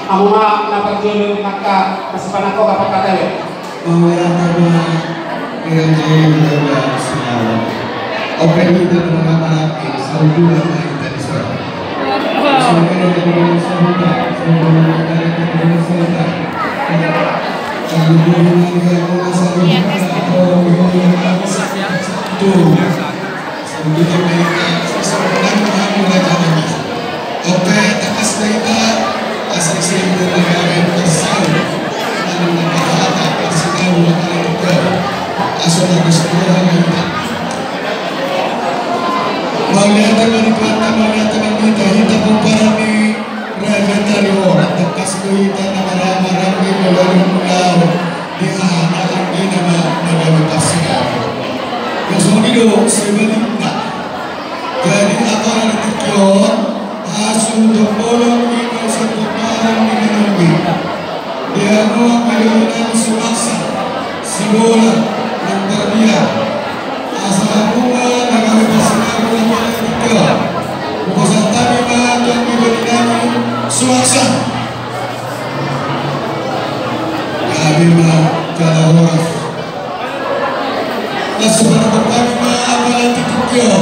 amuma napagjulo naka kasipan ako kapag katayo. Mamaya naman i-enjoy na sinawa. Open dito ng mga malaki sa ulo ng mga intensyon. So, kaya naman sa buta, sa mga kaya sa buta. Ang buong mga mga sa buta, o mga sa ito. Sa buta kayo ka, sa mga mga kaya. Open, takas na ita, asal sila na nagagawin ng sound. Ano na nakahata, kasi tayo na kalito. Aso na gusto ko na ita. Maglihatag na nikwanta, maglihatag na dito. Hita po para ni Reventario. At takas ko hita na marami malalong mulaw. Di ahanak ang ginama na nagamitas siya. Yung sumido, sa ibalik na. Jadi ako na natikyo, asunod bolong ikaw sa tumarang minanambi. Dia mo ang kalimutan sumasa, simula ng barbiya. Asa bunga nagamitas sinabi ng mga natikyo. Bukos ang tabi mga ang ibalik namin sumasa. Grabe mga kalahoras. Nasulat ang tabi mga apalang titikyo.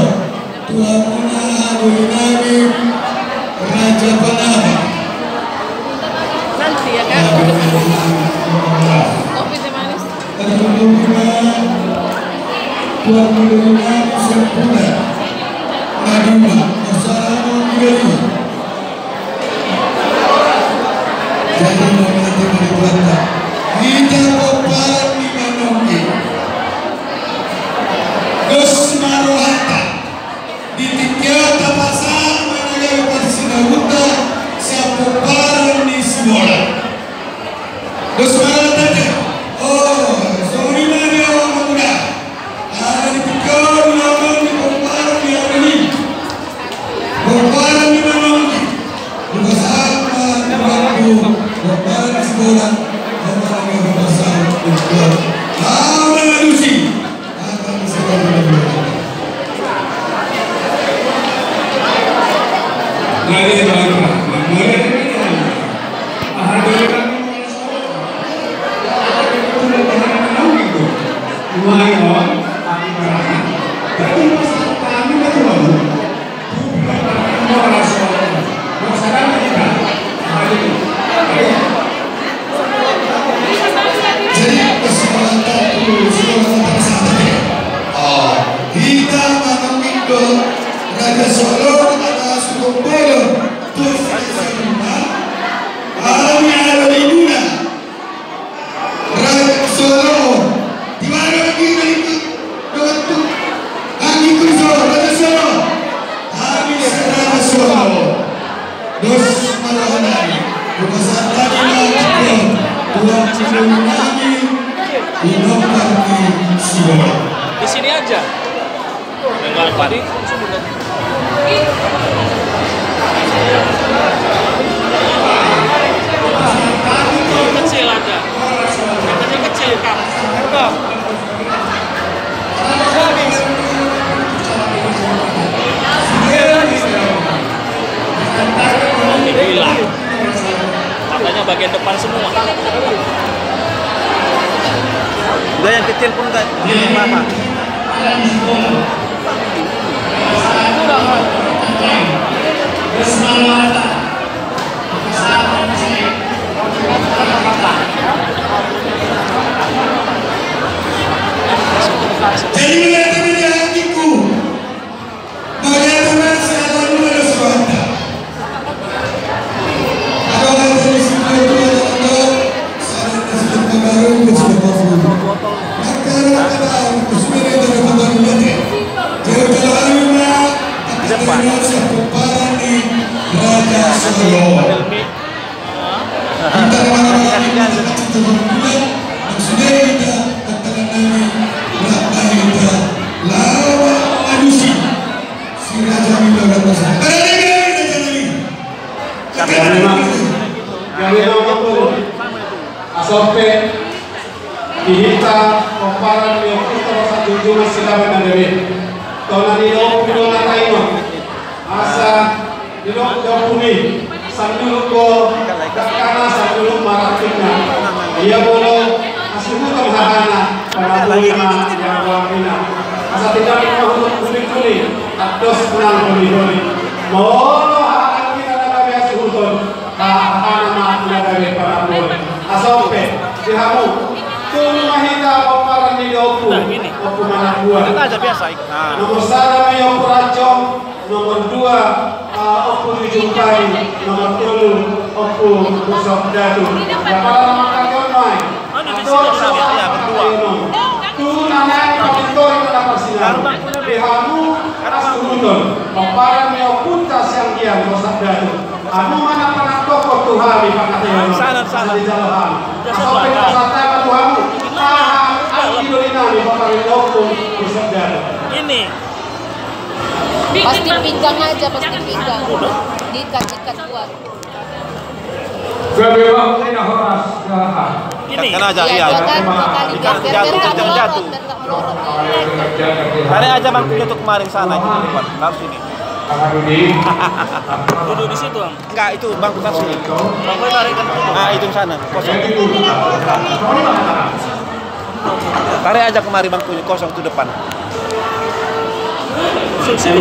Tuhan muna haluin namin Raja Panama. Nanti ya kan? Kopi teh manis. Tertunduk Tuhan haluin namin sempurna. Nadima Masyarakat Migari. Jadi mengerti mereka. Kita koparan di Manonggi. Dos Marohata. Ditikya tapasa managay pa sinahuta sa puparan ni Simola. Dos Marohata de. Oh, sorry na niya ang mga. Ditikya naman ni puparan ni Arani. Puparan ni Manonggi. Bersama dengan puparan ni Simola. Puparan ni bersama dengan Aura Lucy. Akan segera Lagi bagaimana? Kita mengambil Raja Solo atas Kumpul. Alam yang ada di dunia Raja Solo di mana lagi itu dengan itu kami Solo Raja Solo habis Raja Solo dos Marohani berbesar lagi Tuhan Cimulungi Inoparti Solo di sini aja enggak tadi kecil aja kecil kan hilang katanya bagian depan semua udah yang kecil pun enggak apa-apa jadi melihat ini hatiku melihat sekarang ada suara ada orang dari situ itu ada saran tersebut baru bersama maka ada kesulitan dari pembangunan jauh dari rumah akan sepuparan di Raja Solo kita mana-mana kita berbulan dan sudah kita katakan nami berapa kita lawa manusi si Raja Milo dan Masa Kami mampu asope dihita komparan yang kita satu jumlah silaban dan dewi tahun ini dua asa di dok puni sambil ko kakana yang wamina. Asa tidak untuk kulit-kulit, atos pulang kulit-kulit. Molo hak kita ada biasa hutun, anak ada para boy. Asope, dihamu. Tulu mahita paparan di opu, opu mana buah. Kita aja biasa. Nomor 1 opu racong, nomor 2 opu dijumpai, nomor 3 opu busok dadu. Para nama kakek mai. Di sini ya berdua. Tu nanai papitor pada persinan. Dihamu asudun. Paparan opunta siang kian busok dadu. Anu mana pernah toko Tuhan di pakatnya. Sana di jalan. Sampai pasata Tuhanmu. Ini pasti pinggang aja, pasti pinggang. Diikat-ikat kuat. ini kan aja iya. Biar jatuh. Hari aja mangkuknya tuh kemarin sana itu depan. Lalu sini. Duduk di situ, Bang. Enggak, itu bangku kan sini. Bangku tarik kan. Ah, itu sana. Kosong. Tarik aja kemari bangkunya kosong itu depan.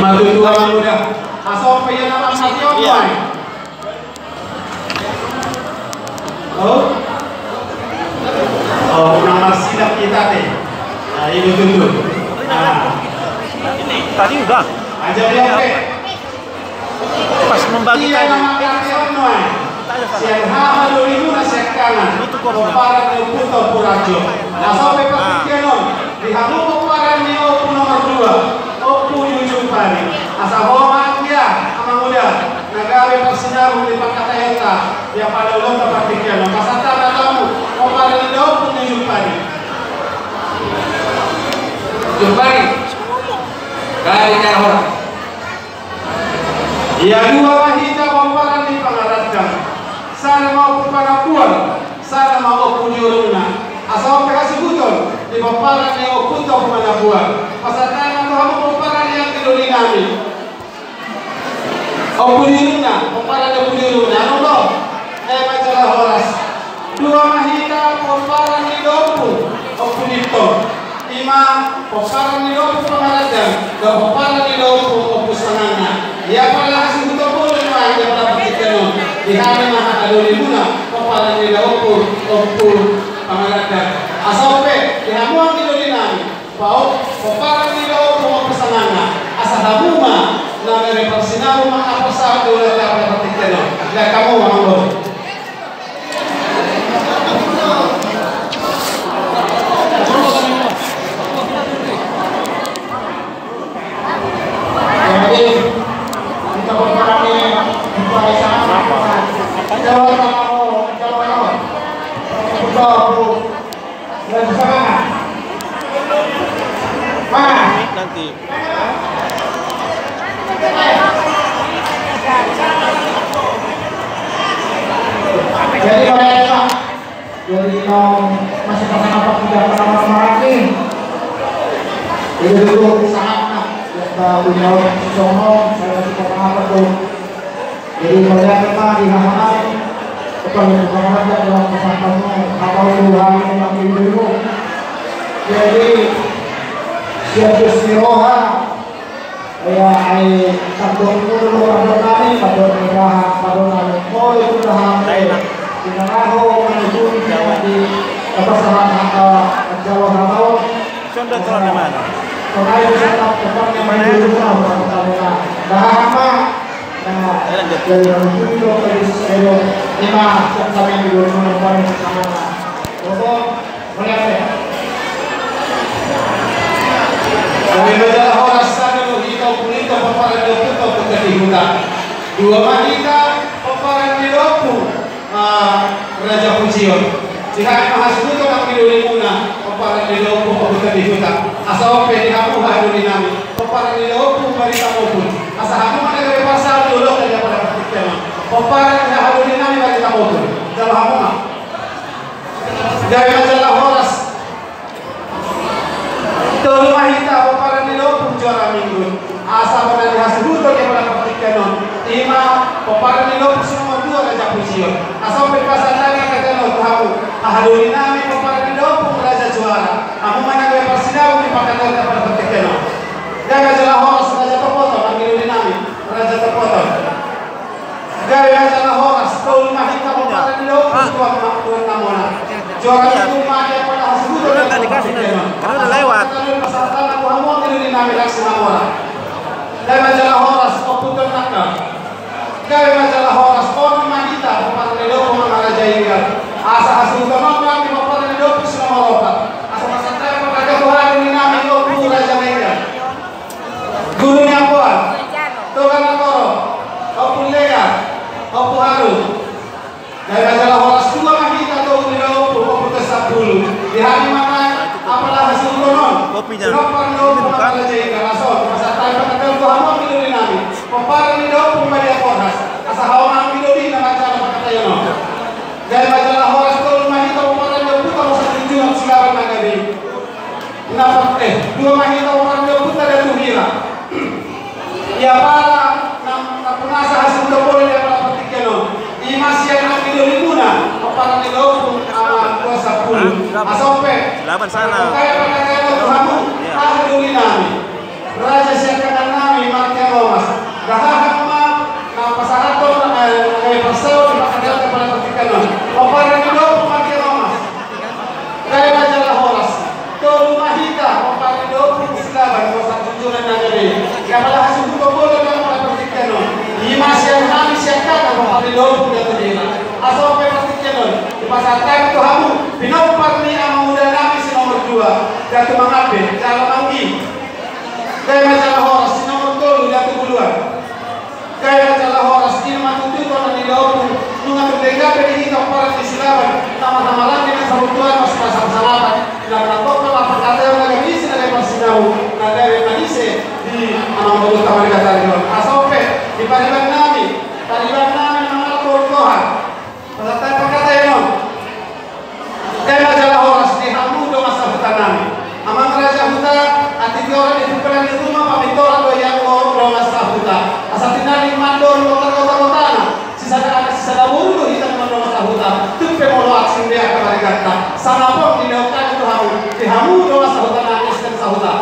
Matu dua muda. Asal pengen nama stadion. Iya. Oh, nama sidak kita teh. Nah, ini dulu. Nah, ini tadi udah. Aja dia oke. Pas membagi tadi. Siang hal dulu nasihat kanan. Itu kok para puto purajo. Asal pepak kenon. Dihamu para neo nomor 2. Opu yujung pari. Asal homat dia ama muda. Nagawe persinar di pakata eta. Yang pada ulun tempat kenon. Pasata tamu. Para neo opu yujung pari. Jumpari. Kali orang. Ya dua wahida pamparan di pangaratkan. Sana mau panapuan, sana mau punjuruna. Asal kasih betul di pamparan yang punto panapuan. Pasatan atau kamu pamparan yang kedua kami. Punjuruna, pamparan yang punjuruna. Anu majalah horas. Dua wahida pamparan di dopu. Punito. 5 pamparan di dopu pangaratkan. Dua pamparan di dopu pusangannya. Ya pala kasih betul pun yang dapat kita di hari mah ada di mana paparan di dapur pangaratkan asal pe di hamuan di dinami pau paparan di dapur pesanana asal hamuma na mere persinaru mah apa sah dulu dapat kita ya kamu manggo nanti. Jadi mereka jadi masih pakai apa tidak pernah lagi. Ini dulu sangat kita punya sombong saya masih pakai apa tuh. Jadi mereka di halaman kepada masyarakat dalam pesanannya kapal Tuhan yang dulu. Jadi siapa siroha ya ai kadon dulu kadon kami kadon merah kadon oh itu dah dinaraho menuju di apa salah Jawa Barat Sudah turun di mana? Soalnya di sana tempatnya main dulu nah dari itu dari selo 5 sampai di 20 sama Bobo melihat ya. Dari majalah horas sana kita punito paparan di puto pagkatihuta. Dua mahita paparan di dopu Raja Pujion. Jika mahasiswa ang pinuli muna paparan di dopu pagkatihuta. Asa ope di hamu haduli namin paparan di dopu marita mo pun. Asa hamu managari pasal dulu kaya pada ketika paparan di haduli namin marita mo pun. Dalam hamu mah. Dari majalah horas Tolu mahita paparan di dopu juara minggu. Asa pada hasil yang pada ketika non. 5 paparan di dopu semua 2 Raja Pujion. Asa ope pasal tanya kata non hamu. Ahaduli namin paparan di dopu Raja Juara. Aku mana Dari masalah horas, Tol Mahita Kabupaten Lombok, Tuan Namona. Juara itu mati pada hasil Udah dikasih karena udah lewat. Persyaratan aku mau ini nami laksi Namona. Dari masalah horas, Oputer Nakal. Dari masalah horas, Orang Mahita Kabupaten Lombok Mangaraja Inggal. Asa hasil utama kami Kabupaten Lombok selama lopat. Asa masalah pada Tuhan ini nami Lombok Raja Inggal. Guru Nyapuan, Tuhan Nakoro, Opun Lega, Opun Haru. Dari masalah horas dua Mahita atau Lombok Opun Tesap dulu. Di hari mana apalah hasil konon. Kopinya. Kenapa Lombok Mangaraja Inggal. Asal masalah pada Tuhan mau pilih nami. Peparan Lombok Mangaraja Inggal. Asa hawa nami di nama cara pada Tayono. Dari majalah horas Tol Mahita Kabupaten Lombok kalau satu jual silaban nagari. Kenapa dua Mahita Kabupaten Lombok ada tuhira. Ya para penasa hasil dopol yang para petikiano. Imas yang nak video libuna Kabupaten Lombok ama 20. Asope. Laban sana. Kaya Tuhanmu. Ahli nami. Raja siakan nami Martia Romas. Dahahak ma na pasarato ay pasao di pakadal kepada petikiano. Kabupaten Lombok Martia Romas. Kaya majalah horas. Tol Mahita Kabupaten Lombok silaban ko sa tujuan nagari. Kaya pala hasil dopol yang para petikiano. Imas yang nami siakan Kabupaten Lombok dito din. Aso pe petikiano. Ipasatay ko hamu. Pinopar ni ang muda nami si nomor 2. Datu mangabe, jala manggi. Kaya majalah horas si nomor 3 datu buluan. Kaya majalah horas ini matututo na ni Lombok. Nung atutega pinihita para di silaban. Tama-tama lang din ang sabutuan mas pasang-salaman. Naglatok na mapagkatayo na gamisi na kayo pasinaw. Nagari manise di anong mulut kamari katali nun. Aso pe, di paliban namin ang mga tortohan. Pasatay pagkatayo nun. Kaya majalah horas di hamudo masabutan namin. Amang raja huta at itiyoran ipupelan ni rumah pamitora do yang o masabuta. Asa tinaling mandor kota-kota-kotana. Sisa buru hitam mandor masabuta. Tupe molo aksin dia kamari kata. Sama pun dilakukan itu hamu. Di hamudo masabutan namin dan sahuta.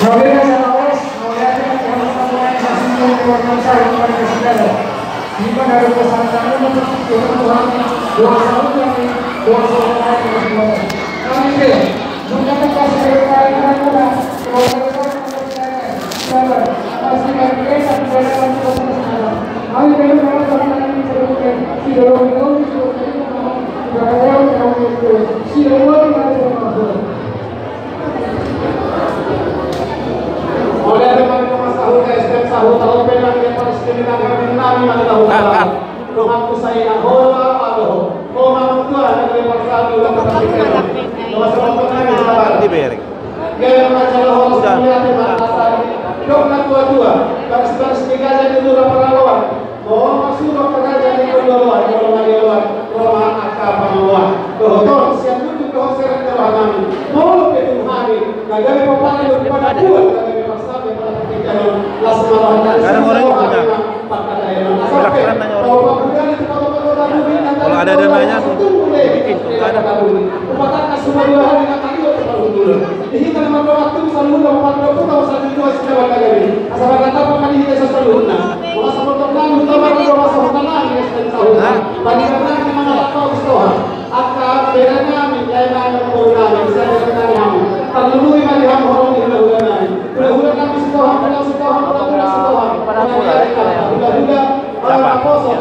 Jadi masalah horas, melihatnya organisasi yang diorganisasi oleh Presiden. Jika dari pesan-pesan untuk Tuhan, doa selalu kami, doa selalu kami. Kami mencatat kasih dari kita, oleh teman-teman sahut STM sahut tahu penang yang harus dimintakan nami mana tahu Tuhan ku sayang hola adoh oh mamang Tuhan yang lepas satu dan terpikir bahwa sebab nami sabar Diberi. gaya majalah horas melihat asal dok tua-tua baris-baris digajar di luar perlawan bahwa masuk kerajaan di kedua-dua kalau luar kalau akal pengawan dohon siap duduk dohon seret dohon nami mau petung hari gagami papan itu pada buat Sekarang orang punya. Kalau ada dananya, bikin. Kalau ada.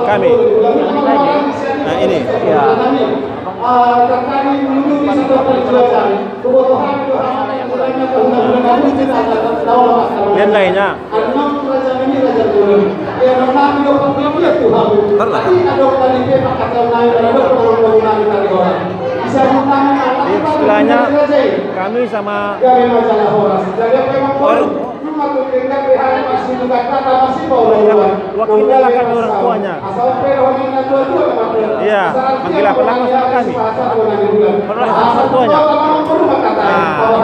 Kami. Nah ini. Ya. Lihat lainnya. Istilahnya kami sama wakilnya lah kami orang tuanya. Iya, manggil apa lagi sama kami. Pernah sama orang tuanya. Nah,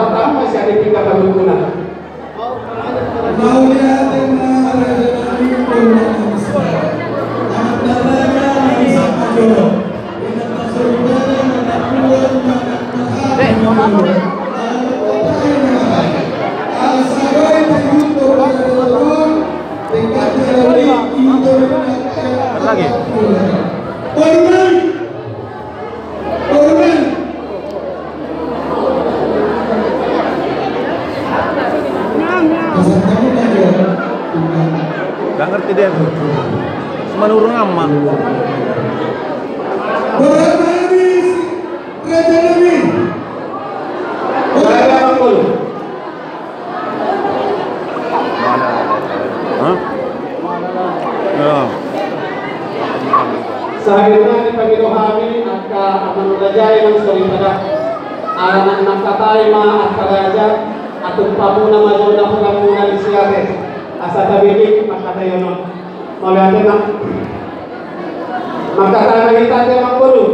Lagi. Gak ngerti dia. Menurun aman. Selanjutnya dipagidohami akan menulajai yang sorry pada anak nakatai ma akaraja atau pamuna majona pamuna disiate asa tabibik makatayono maliate nak makata kita dia mangkulu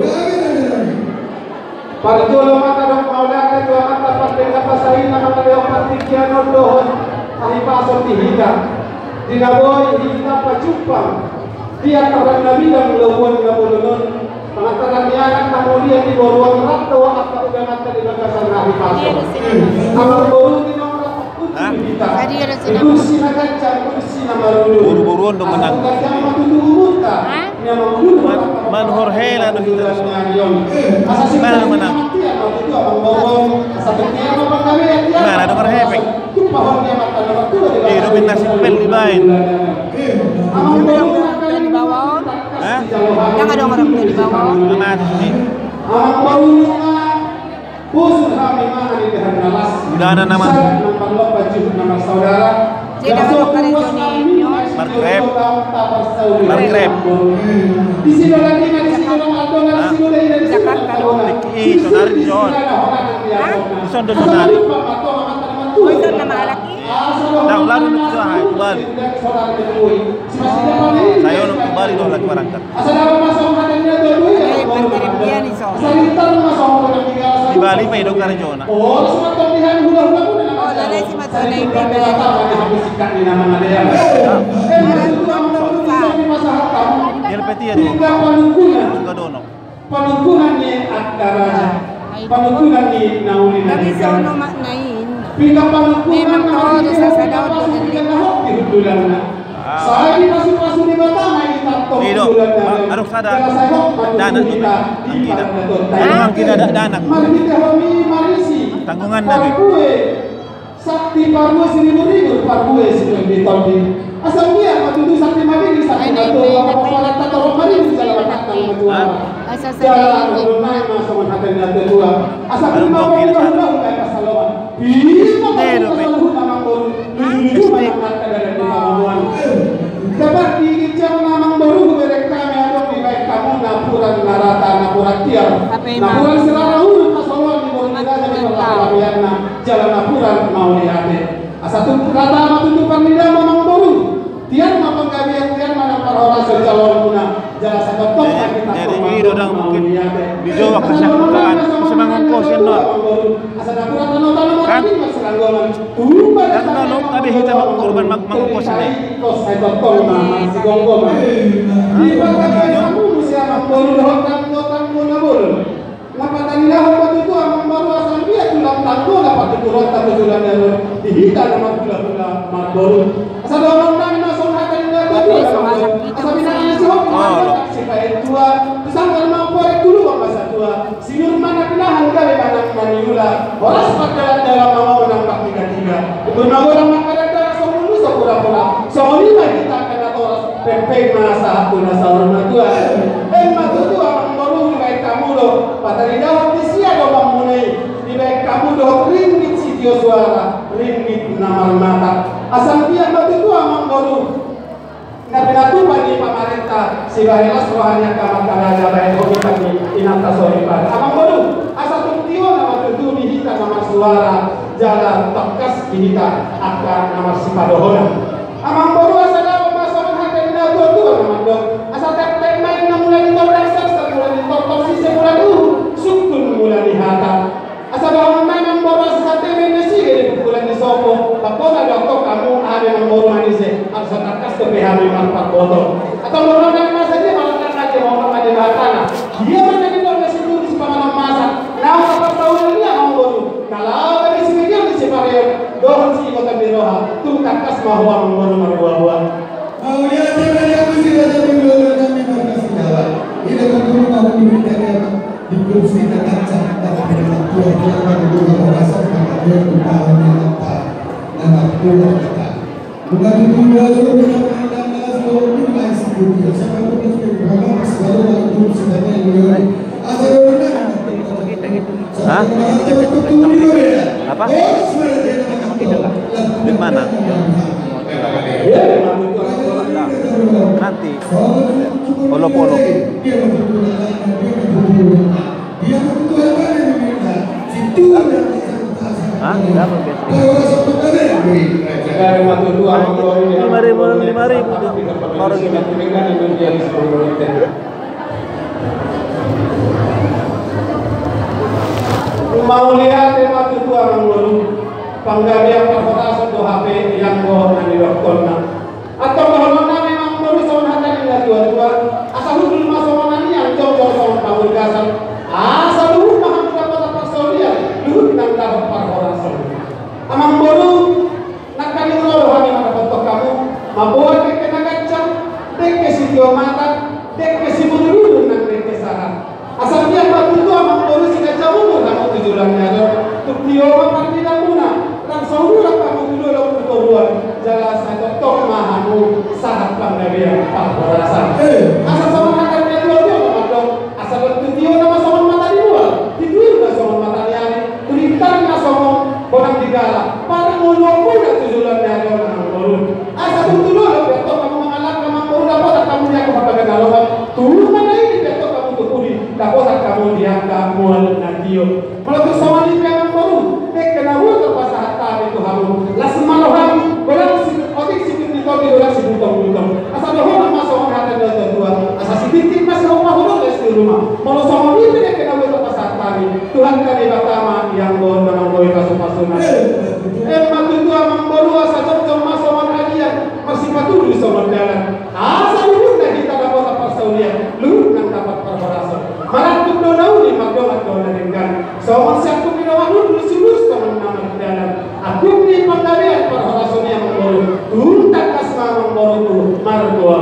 parjolo mata dok mauliate dua mata pating apa saina mata deo patikiano dohon ahipaso tihika dinaboy hita pacupang dia karena Nabi dan melawan ngabulun pengantaran nianan kemudian di boruang rakto atau udah mata di bakasan Nabi pasok kalau boru di nomor itu sinakan campur sinamarudu Buru-buruan dong menang. Man Jorge lah tuh kita. Mana menang? Mana nomor hepek? Dominasi pel di main. Di bawah. Hah? Yang ada orang tua di bawah. Mana tuh ini? Udah ada nama. Jadi kalau kalian Joni, Markrep. Markrep. Di sini lagi di sini orang di Jakarta. Ih, sonari di John. Di son sonari. Oh itu nama laki. Nah, lalu itu hai kembali. Saya untuk kembali dong lagi berangkat. Markrep dia nih so. Di Bali pe dong kare Jona. Oh, Lalai si Matona ini beda. Dia peti ya dong. Juga dono. Panungkunannya akaraja. Panungkunannya nauli Tapi sono maknain. Pindah panungkunan Memang tahu dosa sadar dosa saya di masuk-masuk di batang kita top Ido, harus sadar. Dana itu kita. Memang kita ada dana. Mari kita hobi marisi. Tanggungan Nabi. Sakti parwe 1.000 parwe sih di toldi. Asal dia matudu sakti mari sakti matu apa kata orang mari di jalan batang kedua. Asal Jalan saya runai masuk hati hati dua. Asal kita mau udah kayak pasalon. Bisa pasalon nama pun. Cuma kata dari pemamuan. Dapat diincar namang baru mereka meadong di baik kamu napuran narata napuran tiar. Napuran selama urut pasalon di bawah negara dari pelabuhan jalan napuran mau dihati. Asal kata matutupan lidah mamang baru. Tiar mamang gabian tiar mana para orang secalon guna jalan satu top kita. Jadi ini udah mungkin dijawab kesangkaan semangongkos yang nol. Kan? Dan kalau tapi kita korban mangongkos ini. Orang sepakat dalam mau menampak tiga-tiga. Bernaung makanya soal lu pura-pura. Soal ini kita akan orang pempek masa aku nasaur natua. Matu tu abang baru di baik kamu loh. Padahal jawab di sia do bang mulai di baik kamu do ringgit sitio suara, ringgit nama mata. Asal dia matu tu abang baru. Nggak bagi pemerintah sibahelas rohanya kamar karaja baik hobi kami inata soripan. Abang baru asal tuntio nama tutu dihita nama suara jalan tekas dihita akan nama sipadohona. Abang baru asal dapat masalah hati ina tua nama dok. Asal tek main mulai ditolak sasar mulai ditolak sisi mulai sukun mulai dihata. Asal dapat main baru asal temenesi dari bulan di sopo. Tapos ada kok kamu ada yang baru manise. Asal tekas ke PHB empat botol. Atau orang yang masa dia malah aja mau makan di tanah. Dia mana di bawah situ di sepanjang masa. Nah, apa tahun ini yang mau baru. Kalau dari sini dia di separuh doang sih kota Biroha. Tuh tekas bahwa mau baru. Oh ya, dia bertahan yang apa nama pulau kita. Bukan itu baru kita mengenal seluruh masih dunia. Sampai kita sudah beragam segala itu sebenarnya asal orang. Hah? Apa? Di mana? Nanti olok-olok. Hah? Berapa biasa? 5.000 tuh. Orang ini. Mau lihat tema itu orang dulu panggalia perkota satu HP yang bohong di doktorna atau bahwa memang baru sama hati yang dua asal dulu masuk mana yang jauh-jauh sama kabul kasar asal dulu mahal dapat persoalan dulu nang dapat perkota amang baru nak kali ngoro hani mana foto kamu mabuat ke kena kacang dek ke sitio mata dek ke si dulu nang dek ke sarang asal dia batu tu amang baru si kacang umur kamu tujuannya ada untuk dia partida muna dan saudara kamu dulu lalu keturuan jalan saya tok mahamu sangat panggalia perkota asal sama akan dia dua dong asal itu dia nama sama mata dua itu juga sama mata dia tulisan sama orang digala para ngomong punya tujuannya ada orang baru asal itu dulu betul kamu mengalah kamu baru dapat kamu yang kepada galauan turun mana ini betul kamu tukuri dapat kamu diangkat mual nantiyo kalau tu sama ni memang baru dek kenapa terpaksa hatta itu harum las maloham orang si otik si di orang si butong asal dah orang masuk orang hatta dah tua asal si titik masih rumah orang di rumah kalau sama ni dek kenapa terpaksa hatta ni Tuhan kali pertama yang bon dengan boy pasung-pasung matu tu amang baru asal jom masuk orang kalian masih patuh sama jalan asal lu nak kita dapat persaulian lu nak dapat perkara malah tu dah ni makdo dengan sama siapa pinawan lu sulus teman nama jalan aku ni panggalia perkara yang baru tuntak kasma baru tu mar dua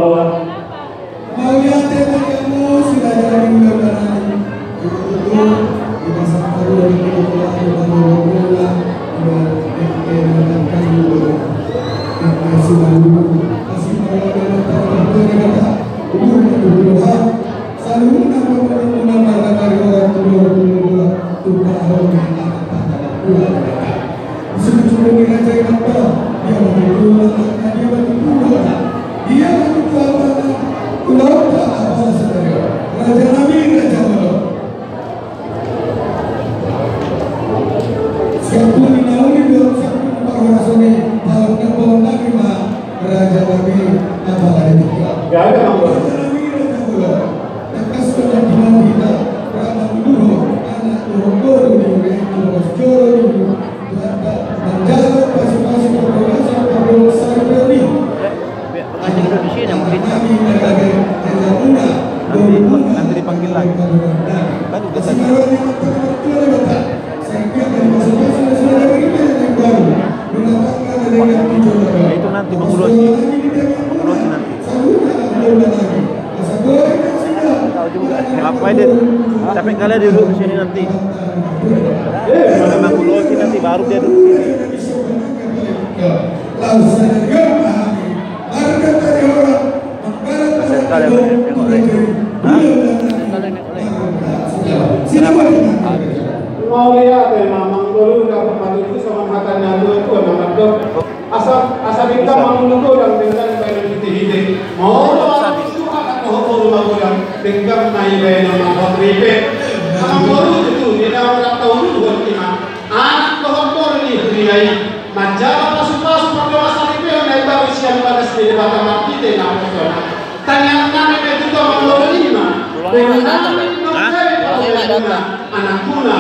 mau lihat kamu sudah jadi menggunakan itu di masa baru ini nanti dipanggil lagi. Kan udah tadi. Itu nanti mengurusi nanti. Tahu juga. Ngapain dia? Capek kali dia duduk di sini nanti. Mengurusi nanti baru dia duduk di sini. Mau lihat memang dulu dapat madu itu sama makannya itu nama dok asal kita mau dulu dan dengan bayi itu mau lawan itu akan kohor rumah orang dengan naik bayi nama hotripe sama baru itu dia orang tahu dulu kita anak kohor ini kriai majalah pasu-pasu pada masa itu yang naik baru siang pada sini pada mati dengan persona tanya anak itu sama baru ini mah anak guna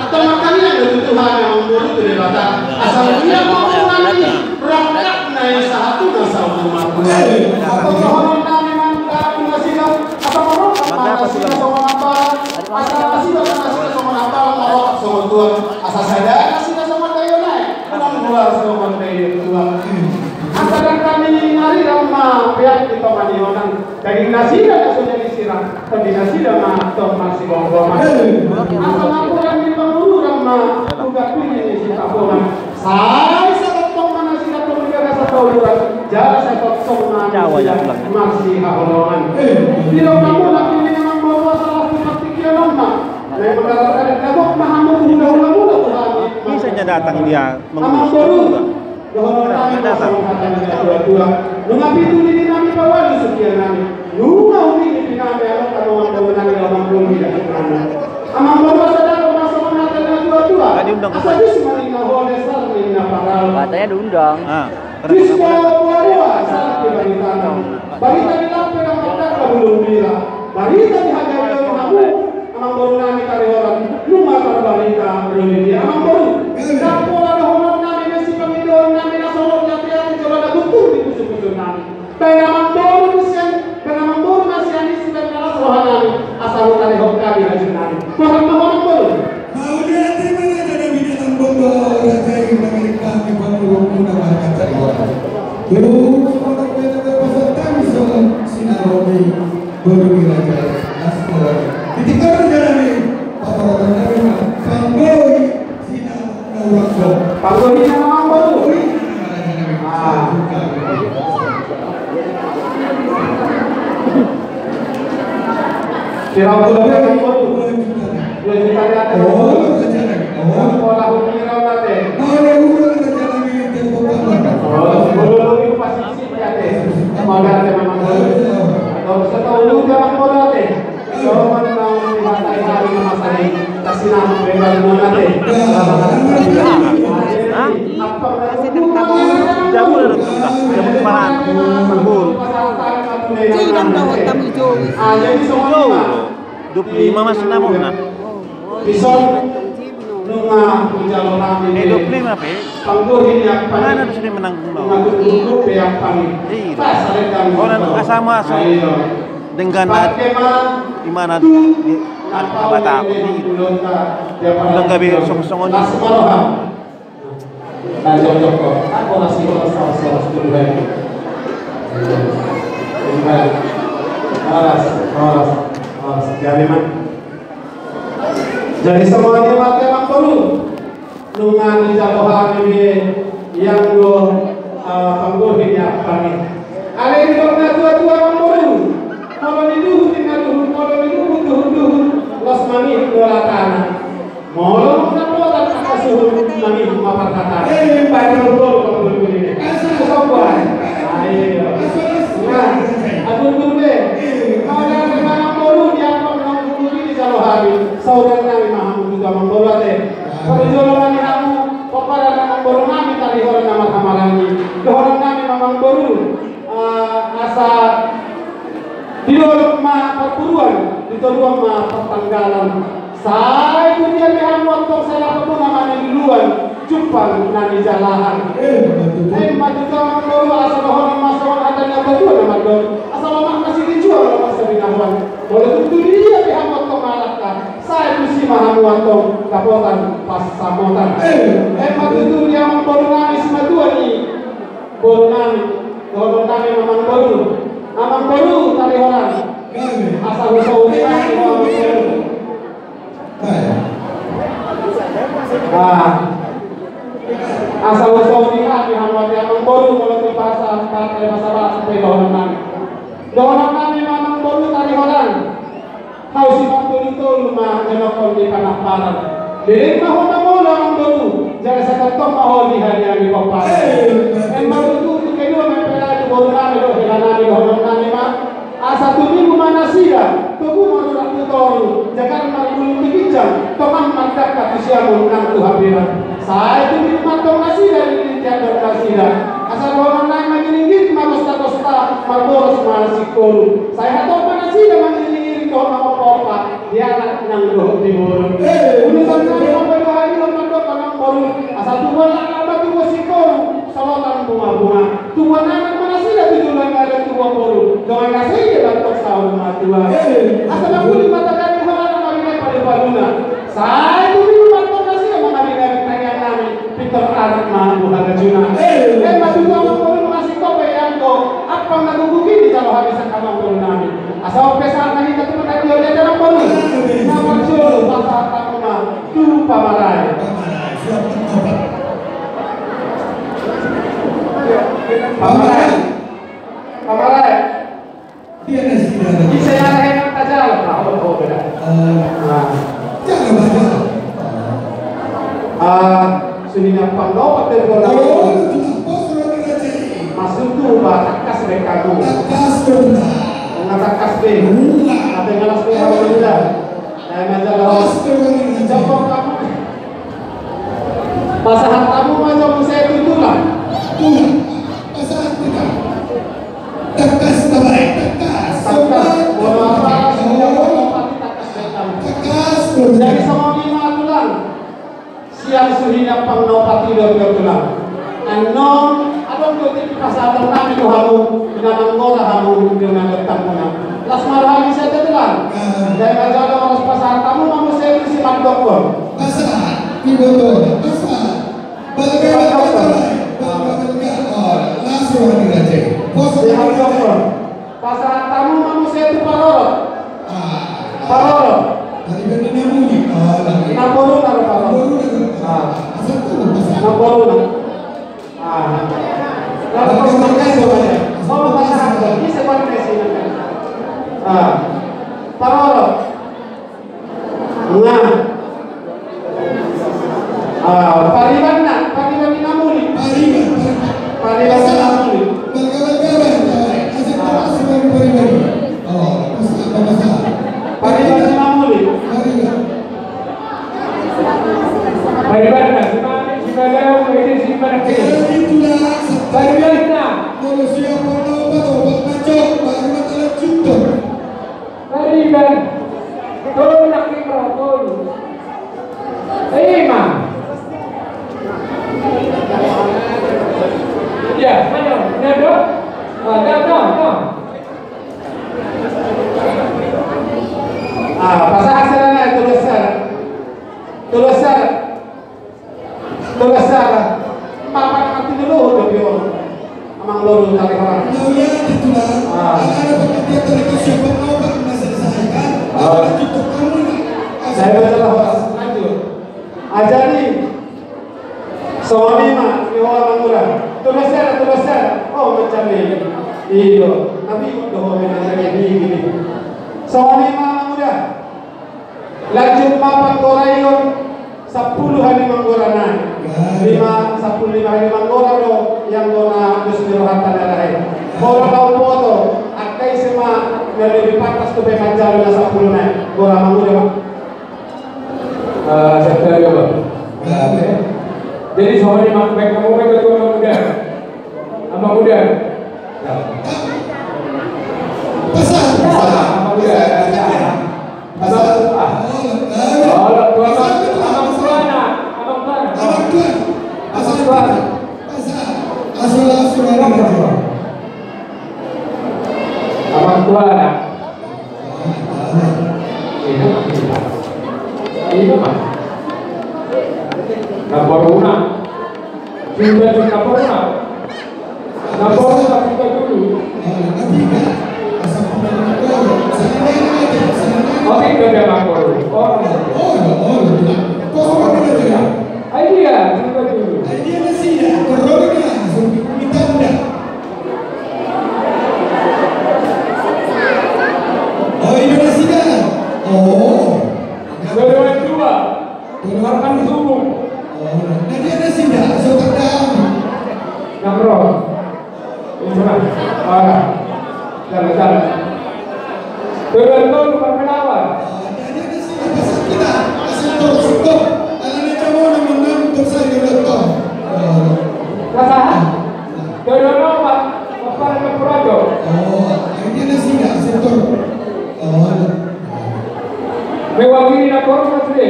atau makanya ada Tuhan yang membuat itu debata asal dia mau nanti rokat naik satu dasar rumah atau orang kami mantap masih atau orang masih sama apa asal masih sama apa mau sama Tuhan asal saya masih sama daya naik orang luar sama daya Tuhan antara kami hari ramah pihak kita mandi orang daging nasi dan sudah disirang kombinasi dengan atau masih bawang asal aku yang di penghulu ramah juga pilih si taponan. Saya sakit mana si taponan dia sa tawuran. Jala sa taponan masih haholongan. Bila kamu lagi memang bawa salah satu pikiran mah. Saya mengatakan kamu mahamu mula-mula Tuhan. Bisa nya datang dia mengurus juga. Kenapa datang? Nungapi itu di nami bawah sekian nami. Nunga umi di nami alam kalau mau menang dalam belum tidak. Amang bawa sadar masuk menata dua-dua. Asal di sini ngahol desar ini naparal. Katanya diundang. Disko dua-dua saat dibagi tanam. Barita di lampu yang mata belum bila. Barita di hajat yang mengaku. Amang baru nami kari orang. Nunga barita belum dia. Amang baru. Kapo ada honor nami besi pemidor nami nasolok jatian coba ada betul di kusuk-kusuk nami. Pengamang baru masih ani sudah kalah selohan nami. Asal utari hokari hajun nami. Tuhan mahonang baru. Mau lihat mana ada binatang bogor raja yang mengirim kami panggung muda market dari orang. Terus orang binatang peserta misalnya sinaroni berumi raja aspor. Ditinggalkan jalan ini. Apa orang kami panggoi sinaroni. Panggoi nama baru. Kira udah yang baru. Boleh kita lihat. Sekolah ukira nate. Sebelum itu pasti sih ya teh. Semoga ada memang baru. Atau setelah itu jangan bola teh. Jangan tahu dibatai hari masa ini. Kasih nama bebas nate. Jamu ada tuh, jamu kemarin, menggul. Jangan tahu tamu jauh. Jadi semua 25 masih namun nah. Bison nunga jalur kami. 25 pe. Pangguhin yang Mana tuh sudah menang no. Duduk yang paling. Oh, kasama so. Dengan di mana di bata aku ni. Ulang gabi song-songon. Joko. Aku masih saus dulu lagi. Jadi semuanya mati emang perlu nungan di jatuhan ini yang lo pangguhin ya kami. Ada yang dokter tua-tua emang perlu. Kalau diduh tinggal duh, kalau diduh los mami dola tanah. Mau nak buat apa suhu mami mapar kata. Baik betul kalau begini. Kesopan. Ayo. Nah, aduh dulu. Kalau ada memang perlu dia kalau hari saudara kami mahamu juga membawa teh. Kalau jalan kamu, pokoknya memang baru kami tadi orang nama kamarangi. Orang kami memang baru asa di dalam perburuan, di dalam pertanggalan. Saya itu dia lihat waktu saya ketemu namanya di luar, cupang nani jalahan. Maju kamu baru asal orang masuk adanya berdua nama dong. Asal orang masih dijual masih dinawan. Boleh itu dia lihat waktu malakkan. Saya itu si mahamu waktu kapotan pas samotan. Maju itu dia baru nani sama dua nih. Baru nani memang baru. Amang baru tadi orang. Asal usaha nani memang baru. Asal usaha nikah di hamwati amang baru mulai bahasa sampai doang kami memang baru tadi orang. Kau si betul rumah jenokon di panah-panah. Jadi mahal orang baru. Jangan seketok mahal di hari yang dipaparan. Emang itu kedua mempelai baru kami doh hilangan doh kami mah. Satu minggu mana sida, tubuh mau raktu toru, jangan maribulu dikijam, toman mandak kata siamu nang tuhabiran. Saya itu di matong nasi dari tiada nasi dah. Asal orang lain mengiringi magosta marboros masikol. Saya tahu mana sih dah mengiringi kau apa-apa. Dia anak nang doh timur. Urusan saya sampai 2 hari orang doh kanang baru. Asal tuan apa tuan sikol, salotan bunga-bunga. Tuan anak mana sih dah tujuan ada tuan baru. Doang kasih dia bantu tahun matua. Asal aku di mata kami orang kami pada paduna. Saya itu di mata kasih sama kami tanya kami. Peter anak mampu harga juna. Masuk kamu baru masih kau bayang kau. Apa nggak tunggu gini kalau habisan kamu baru nami. Asal pesan kami ketemu tadi oleh dalam baru. Nama jol bahasa kamu mah tu pamarai. Pamarai. Pamarai. Dia nasi dah. Bisa yang lain yang tak jalan. Oh, beda. Jangan baca. Sudah pangau pakai bola. Masuk tu takas mereka tu. Takas tu. Takas be. Ada ngalas be hawa muda. Saya majalah. Jawab kamu. Pasahan kamu macam saya itu lah. Pasahan kita. Takas terbaik. Takas. Takas. Bola apa? Takas mereka. Takas. Jadi sama lima tulang. Siang suhina pangau pati dua tulang. Anon, adon ko ti pasado namin ko hamu, pinamangora hamu dengan bertamunan. Las marahali sa tetelan. Dahil kadang oras pasar kamu mau saya si dokter. Pasar, betul. Pasar. Langsung aja. Dokter. Pasar kamu mau saya itu paror. Paror. Tadi kan ini muni. Naboru naruh paror. Naboru. Kalau kau makan semuanya, mau pasar apa? Ini seperti mesin. Paror. Nah. Pariban namuli. Pariban namuli. Pariban namuli. Pariban na, simalaw, pwede simalaw. Pariban na. Pariban. Tolong nak mikrofon. Ma'am. Ya, mana? Nado? No. Pasal sana tulisar. Papan mati dulu dia. Amang loro kali orang. Saya baca lanjut. Ajari suami mah orang murah. Tulisar. Oh macam ni. Iyo. Tapi udah macam ni. Suami mah mudah. Lanjut papan korayon 10 hari manggoranan. 10 hari manggora yang gona dusmirohatan lain. Kalau tahu foto, akai sema dari pantas tu bekanjar na 10 na. Gora manggoda. Sekali apa? Jadi soalnya kamu betul muda. Amak muda. Pasar. Amak muda. Abang tua nak. Ini mah. Naboruna. Kita naboruna. Naboruna kita dulu. Oke, kita nakor. Idea kita dulu. Idea masih ya. Corona kita muda. Oh, Indonesia. Oh. Kedua dua. Makan subuh. Oh, nanti ada sih dah. So terdam. Nakro. Ini mana? Jalan. Kedua tu bukan penawar. Nanti ada sih pasal kita. Pasal tu. Alam ni kamu nak menang untuk saya letak. Rasahan. Kedua nomor. Apa yang berado? Oh, nanti ada sih dah. Sektor. Oh. Mewakili na korona sile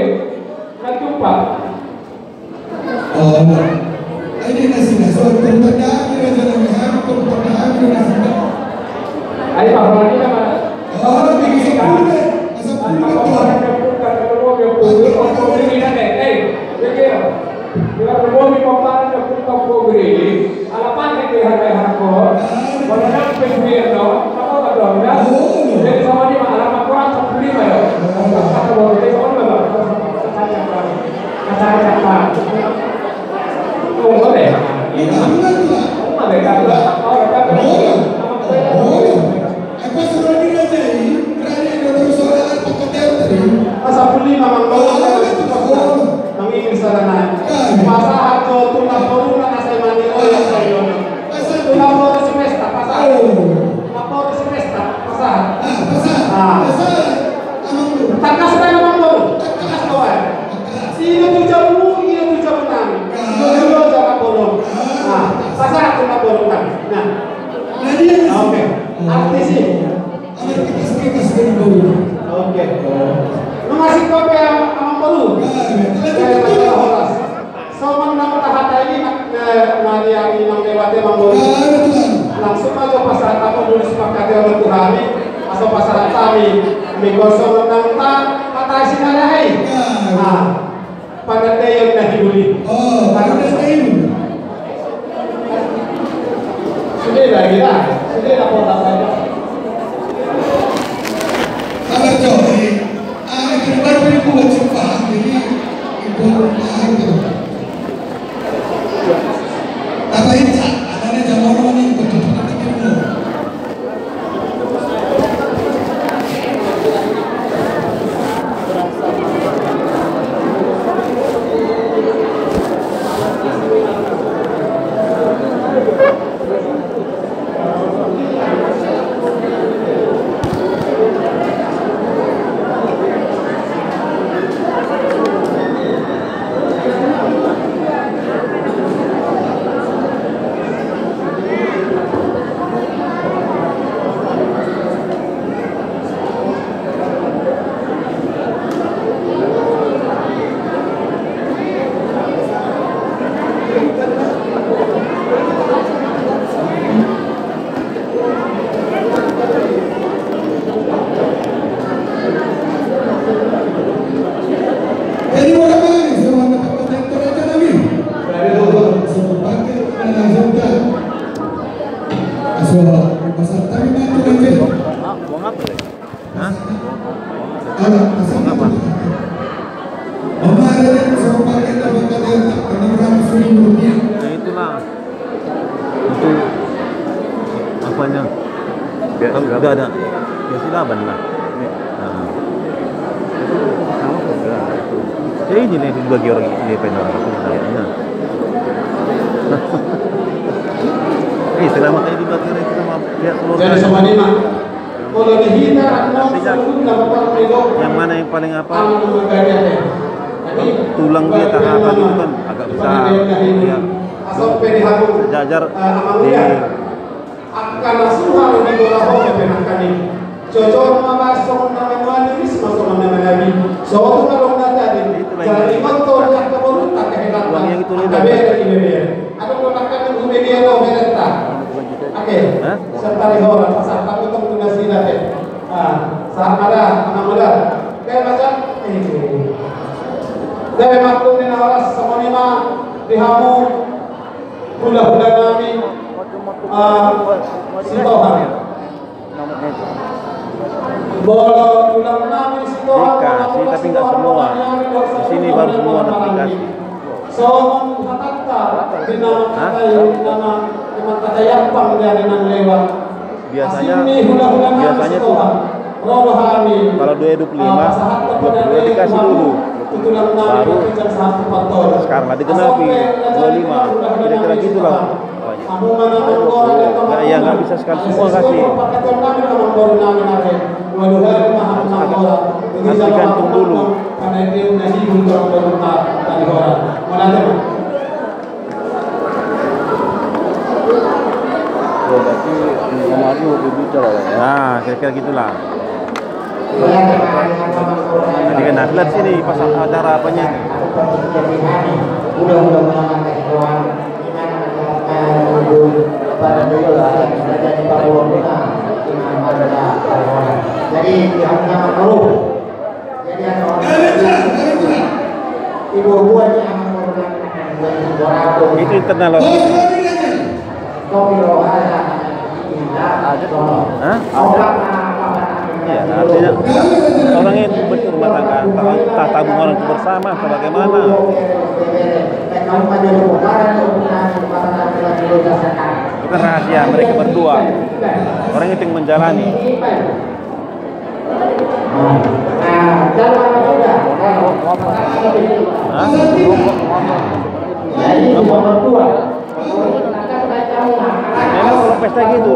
natupa. Oh, ini nasi nasi. So pertanyaan kita jangan hanya pertanyaan kita. Ayo bahwa kita mana? Oh, begini kan? Asal Apa betul. orang yang bukan kalau dia pun orang ini ada. Begitu. Bila berbohong paparan yang bukan progres, alapan kita harap. Kalau nak pergi no, apa kata dia? Jadi sama dia alamat kurang 15 ya. Kata baru dia orang memang kata. Oh, boleh. Ini mana? Oh, ada kata. oke. Artis sih. Oke. Masih kopi amang baru. Kayak masalah horas. So menang tahata ini nari yang inang lewati amang baru. Langsung aja pasar kamu dulu sepakati oleh Tuhan atau pasar kami mengosong menang patah sinarahai. Nah, pada day yang dah dibeli. Pada day. Sudah lagi lah. Sudah lah kota saya. Sabar Joy, kenapa ini buat cepat? Jadi itu apa ini? Ada jamu ini betul-betul ketemu. Udah ada ya silaban lah. Ya ini nih dibagi orang ini pengen kayaknya. Selama kayak dibagi itu sama pihak keluarga. Jadi sama lima. Kalau dihina yang mana yang paling apa? Tulang dia tahap itu kan agak besar. Ya. Sejajar di akan langsung di bola hoki penangkani. Cocok masuk nama Nabi, masuk nama Nabi. So kalau nanti jadi motor yang kemudian tak kehilangan. Ada beda di media. Ada penakan di media lo beda. Oke. Serta di orang pasal kami untuk tunasi data. Saat ada, anak muda. Kayak macam ini. Dari maklum di nawaras semuanya dihamu bulan-bulan kami. Sitohan bola ulang nami sitohan dikasih tapi nggak semua. Di sini baru semua dikasih. So kata nama kata yapang dari nang lewat. Biasanya tuh kalau 225 dikasih dulu. Baru sekarang lah digenapi 25. Kira-kira gitulah. Ya nggak bisa sekali semua kasih. Harus digantung dulu. Nah, kira-kira gitulah. Jadi kan lihat sini pas acara apanya ini. Jadi pihak nama baru. Jadi ada ibu buahnya itu internal loh. Iya, artinya orang itu berumah tangga, tabungan itu bersama, bagaimana? Bukan rahasia mereka berdua. Orang itu yang menjalani. Memang pesta gitu.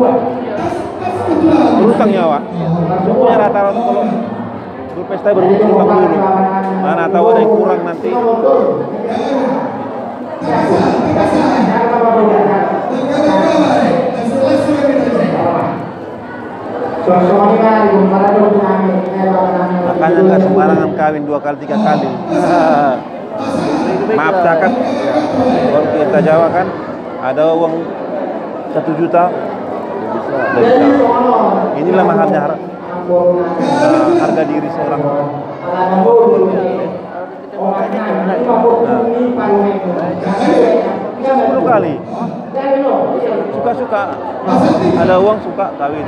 Berutang nyawa. Punya rata-rata kalau berpesta berutang dulu. Mana tahu ada yang kurang nanti. Makanya nggak sembarangan kawin 2 kali 3 kali. Maaf zakat. Kalau kita Jawa kan ada uang 1 juta. Inilah mahalnya harga diri seorang. Sepuluh kali. Suka-suka. Ada uang suka kawin.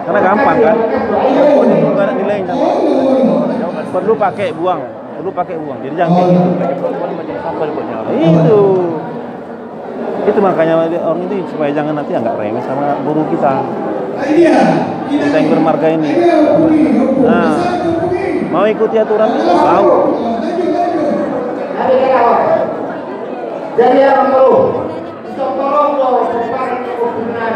Karena gampang kan. Nggak ada nilainya. Perlu pakai buang. Jadi jangan kayak gitu. Pakai perempuan macam sampah buatnya. Itu makanya orang itu supaya jangan nanti anggap remeh sama buruh kita. Kita yang bermarga ini. Nah, mau ikuti aturan tahu. Jadi yang perlu tolong sekarang kegunaan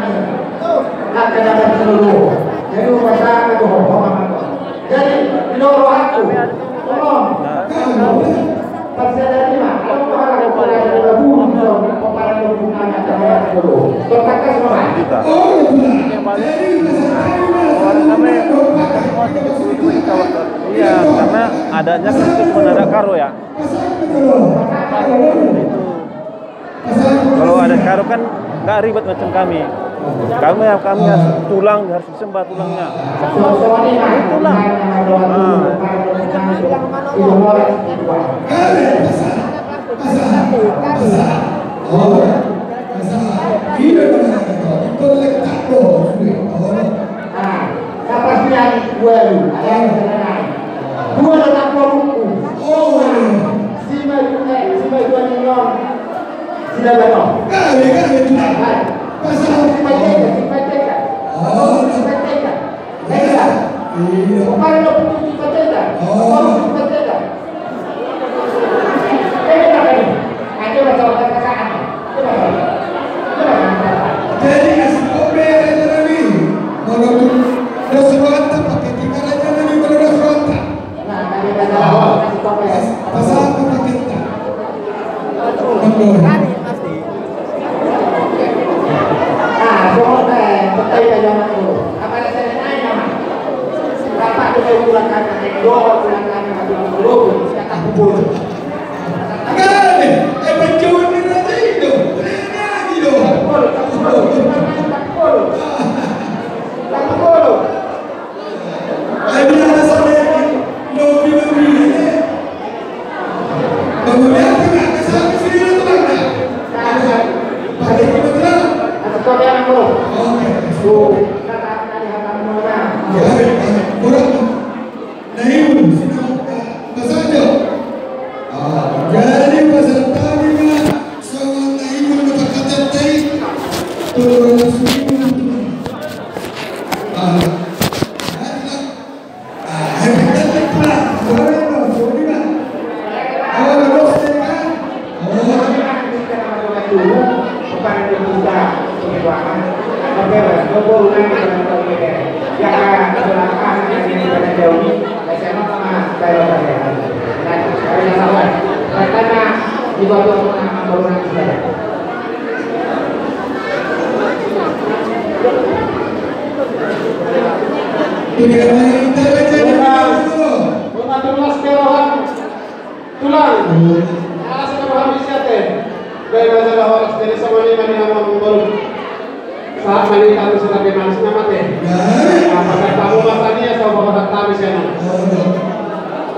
akan ada seluruh. Jadi masalah itu jadi loro aku tolong. Pasal dari mana? Kalau orang yang ada buruh, kepala kegunaan ada seluruh. Berkata semua. Iya, karena adanya kan itu cuma ada karo ya. Kalau ada karo kan nggak ribet macam kami. Kami harus tulang, harus disembah tulangnya. Tulang. Kepastian dua dalam hukum. Sima dua nyong. Sila betul.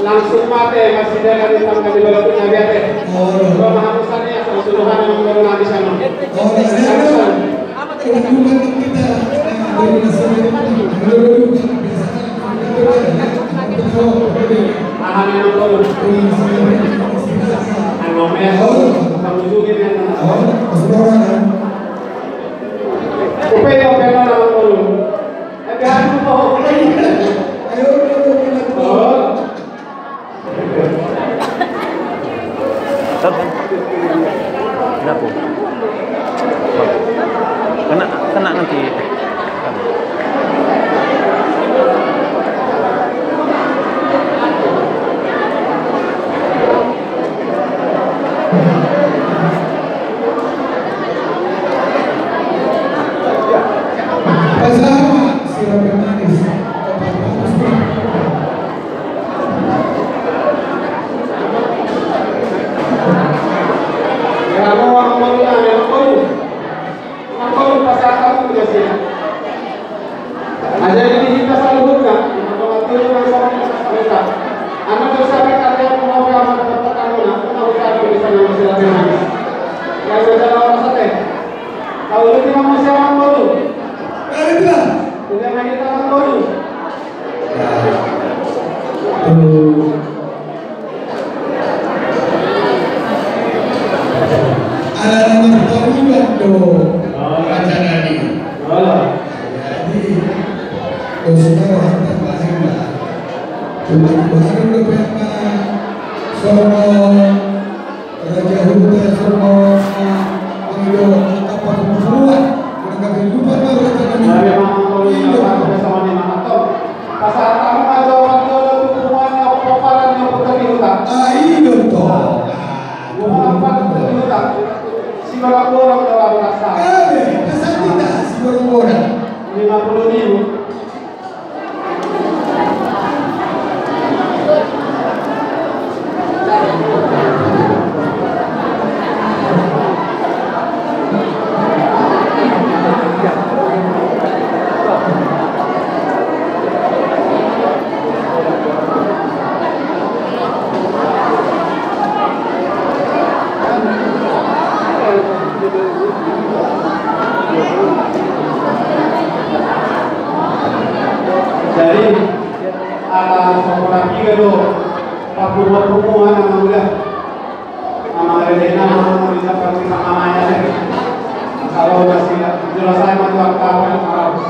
Langsung mati masih ada di tangga di bawah punya biate. Pemahamannya seluruhan yang baru di sana. Kena nanti. Bersama Jadi, khususnya orang terbaik lah. Untuk baru beberapa Solo, Raja Huta, Solo, Indo, apa keburuan, mereka kehidupan baru Dari memang bersama dengan atau pasal tamu ada orang tua hubungannya peparan yang berkali hutang. Indo toh. Hubungan berkali hutang. Si orang dalam rasa. Pasal tidak si orang 50.000. Jadi ada seorang tiga do, aku buat hubungan sama dia, sama Relena, sama bisa pergi sama mamanya deh. Kalau udah selesai maju apa yang harus.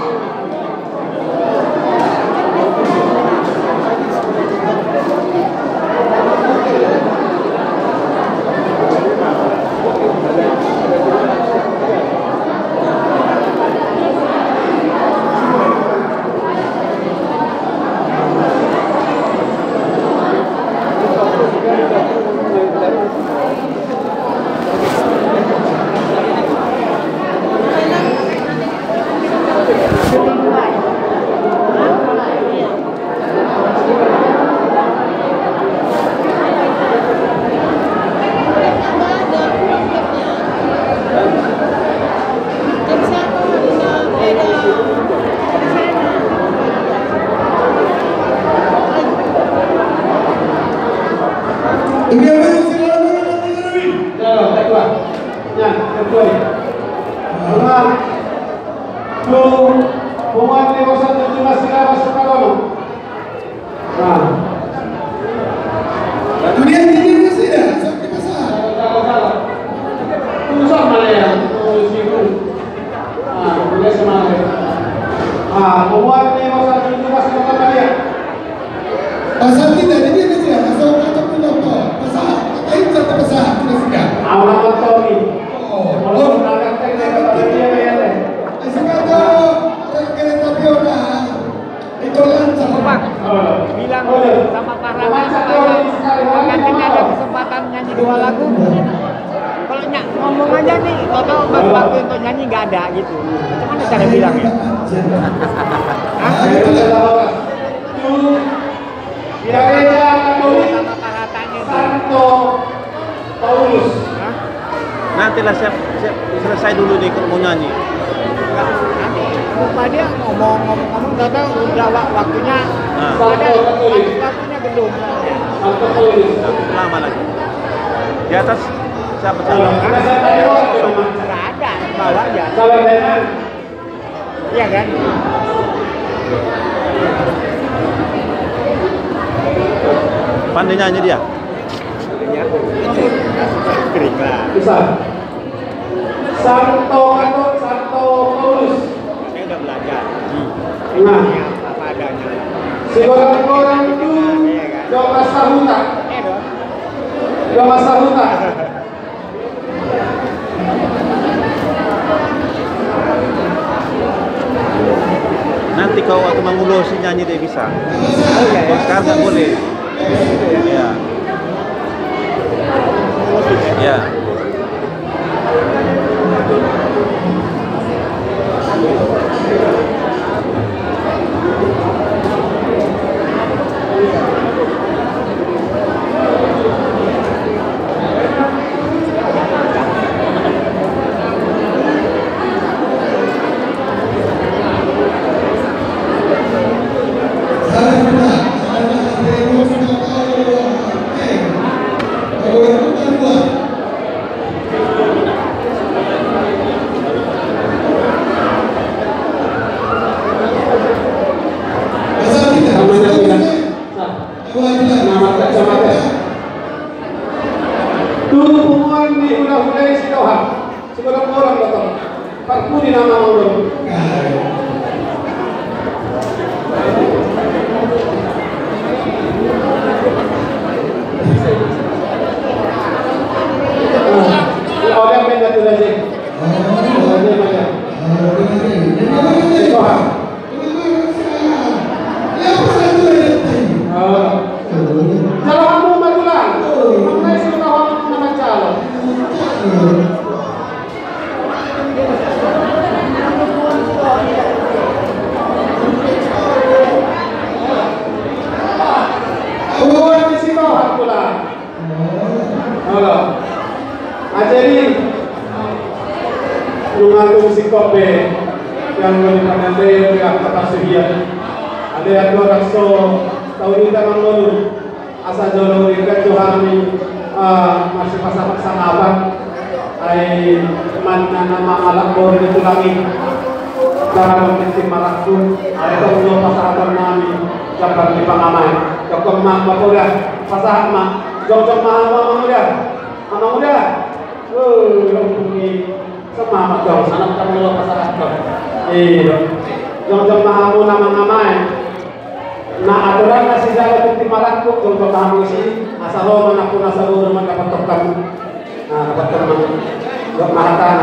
Pasal tidak ada dia saja. Pasal kata pun apa? Pasal apa itu satu pasal tidak sudah. Awal betul ni. Kalau nak kata dia yang Kata kereta piona itu lancang. Bilang sama para akan kita ada kesempatan nyanyi 2 lagu. Kalau ngomong aja nih, kalau waktu untuk nyanyi nggak ada gitu. Gimana cara bilang ya? Gereja Katolik Santo Paulus. Nantilah siap selesai dulu nih kalau mau nyanyi. Nanti lupa dia ngomong kata udah waktunya. Ada waktunya belum. Santo Paulus. Lama lagi. Di atas siapa salah? Nggak ada, bawa aja. Salah dengan. Iya kan? Pandai nyanyi dia. Kering lah. Bisa. Santo Paulus. Saya udah belajar. Nah, Apa adanya. orang itu Joma Sahuta. Dong. Joma Sahuta. Nanti kau waktu mengulosi nyanyi dia bisa. Oh iya ya. Sekarang nggak boleh. Ya. Ya. Fernandez yang kapasitas ada yang 200 tahun ini tangan lalu asa jauh dari Johani masih pasang abang ay mana nama alat bor itu lagi cara membentuk maraku ada ulo pasaran nami dapat di pangamai jokong mak bapulah pasahan mak jokong mak muda ini sama dong anak kamu lo pasaran dong jokong mahamu nama ngamai na aturan na si jalan di maraku jokong kamu sih asal lo manapun asal lo dapat kamu dapat teman dok mahatan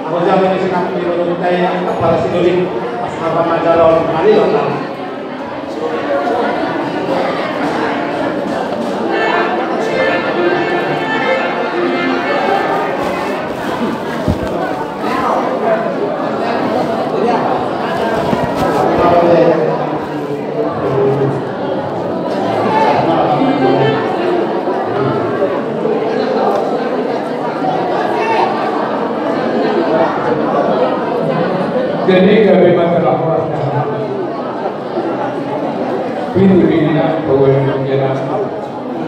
aku jalan di sini di Lorong Taya para sidolik asal majalon mari orang jadi kami masalah orang pintu-pintunya bahwa mengira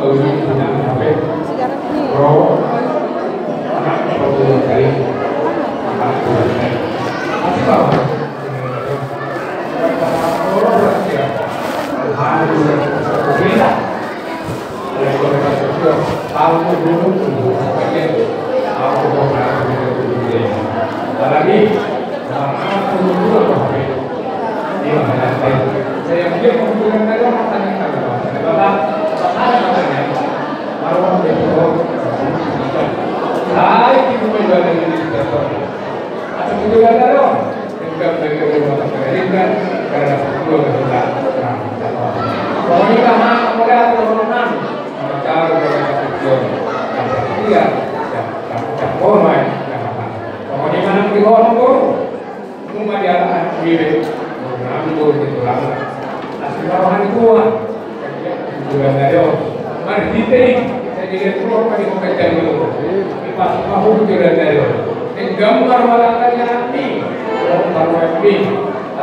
bahwa punya HP pro anak pro kali anak masih tahu orang ya harus berbeda oleh mereka juga tahu dulu bagian aku mau lagi saya mungkin menghubungkan tadi orang tanya bapak katanya marwah besok saya itu menjual dari investor atau menjual dari orang juga bagi orang Amerika karena dua besar kalau ini karena modal turunan cara berkaitan dia yang formal pokoknya mana pergi orang baru semua dia akan diri mengambil itu lama asli bawahan tua juga dari mana titik saya jadi keluar pada kompeten dulu pas tahu juga dari ini gambar malakannya nanti baru FB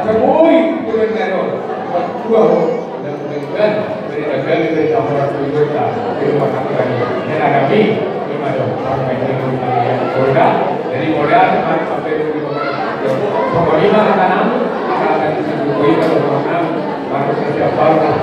atau boy juga dari dua dan kemudian dari kamar kita di rumah kami dan ada kami lima dong sampai di Polda dari Polda sampai di pokoknya tanam akan disebut kalau orang baru setiap tahun